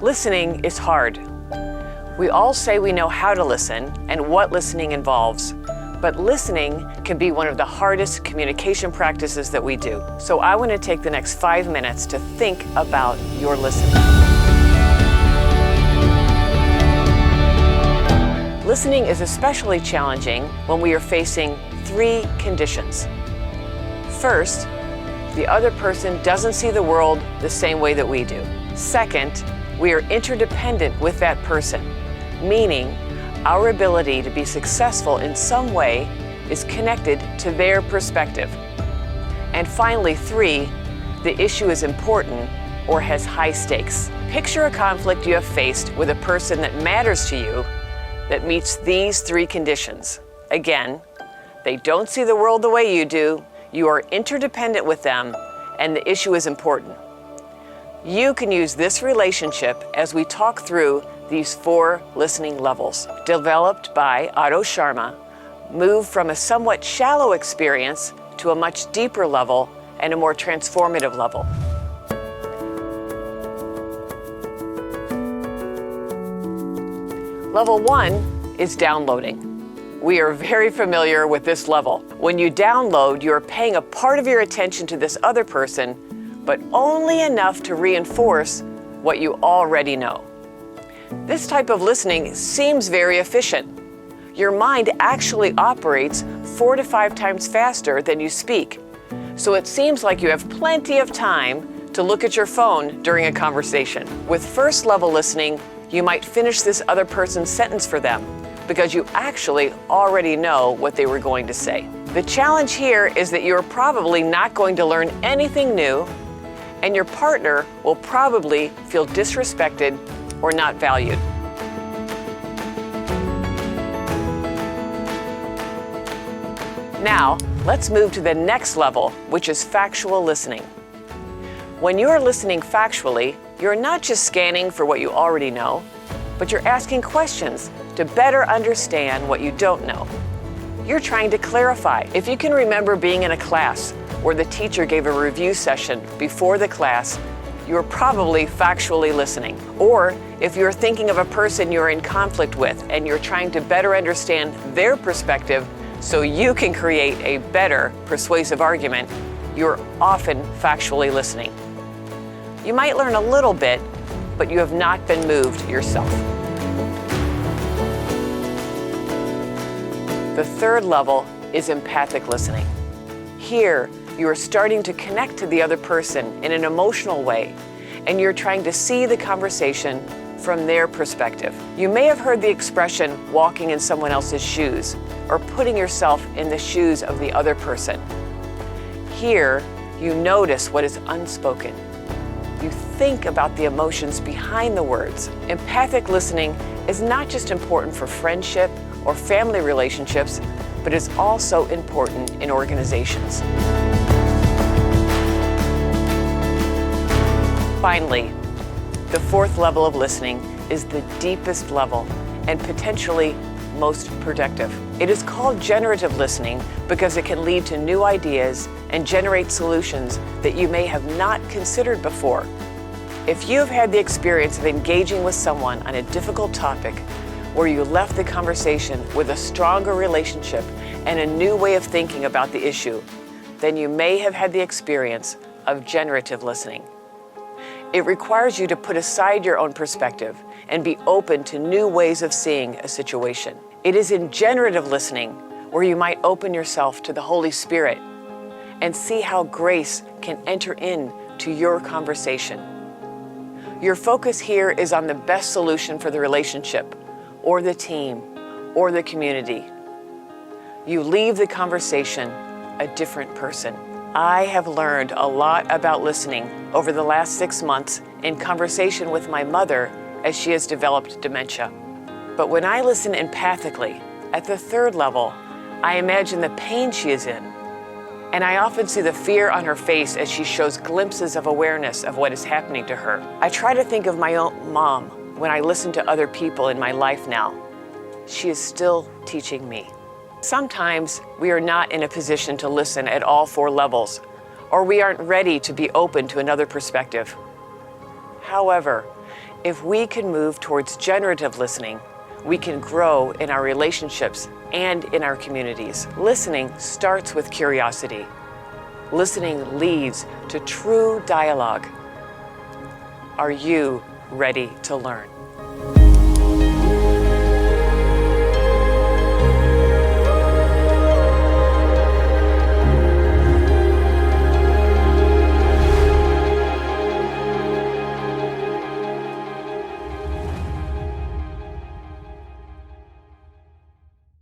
Listening is hard. We all say we know how to listen and what listening involves, but listening can be one of the hardest communication practices that we do. So I want to take the next 5 minutes to think about your listening. Listening is especially challenging when we are facing 3 conditions. First, the other person doesn't see the world the same way that we do. Second, we are interdependent with that person, meaning our ability to be successful in some way is connected to their perspective. And finally, 3, the issue is important or has high stakes. Picture a conflict you have faced with a person that matters to you that meets these 3 conditions. Again, they don't see the world the way you do, you are interdependent with them, and the issue is important. You can use this relationship as we talk through these 4 listening levels, developed by Otto Scharmer, move from a somewhat shallow experience to a much deeper level and a more transformative level. Level 1 is downloading. We are very familiar with this level. When you download, you are paying a part of your attention to this other person, but only enough to reinforce what you already know. This type of listening seems very efficient. Your mind actually operates 4 to 5 times faster than you speak. So it seems like you have plenty of time to look at your phone during a conversation. With first level listening, you might finish this other person's sentence for them because you actually already know what they were going to say. The challenge here is that you're probably not going to learn anything new, and your partner will probably feel disrespected or not valued. Now, let's move to the next level, which is factual listening. When you are listening factually, you're not just scanning for what you already know, but you're asking questions to better understand what you don't know. You're trying to clarify. If you can remember being in a class where the teacher gave a review session before the class, you're probably factually listening. Or if you're thinking of a person you're in conflict with and you're trying to better understand their perspective so you can create a better persuasive argument, you're often factually listening. You might learn a little bit, but you have not been moved yourself. The third level is empathic listening. Here, you are starting to connect to the other person in an emotional way, and you're trying to see the conversation from their perspective. You may have heard the expression walking in someone else's shoes, or putting yourself in the shoes of the other person. Here, you notice what is unspoken. You think about the emotions behind the words. Empathic listening is not just important for friendship or family relationships, but is also important in organizations. Finally, the 4th level of listening is the deepest level and potentially most productive. It is called generative listening because it can lead to new ideas and generate solutions that you may have not considered before. If you've had the experience of engaging with someone on a difficult topic where you left the conversation with a stronger relationship and a new way of thinking about the issue, then you may have had the experience of generative listening. It requires you to put aside your own perspective and be open to new ways of seeing a situation. It is in generative listening where you might open yourself to the Holy Spirit and see how grace can enter into your conversation. Your focus here is on the best solution for the relationship, or the team, or the community. You leave the conversation a different person. I have learned a lot about listening over the last 6 months in conversation with my mother as she has developed dementia. But when I listen empathically, at the 3rd level, I imagine the pain she is in. And I often see the fear on her face as she shows glimpses of awareness of what is happening to her. I try to think of my own mom when I listen to other people in my life now. She is still teaching me. Sometimes we are not in a position to listen at all 4 levels, or we aren't ready to be open to another perspective. However, If we can move towards generative listening, we can grow in our relationships and in our communities. Listening starts with curiosity. Listening leads to true dialogue. Are you ready to learn?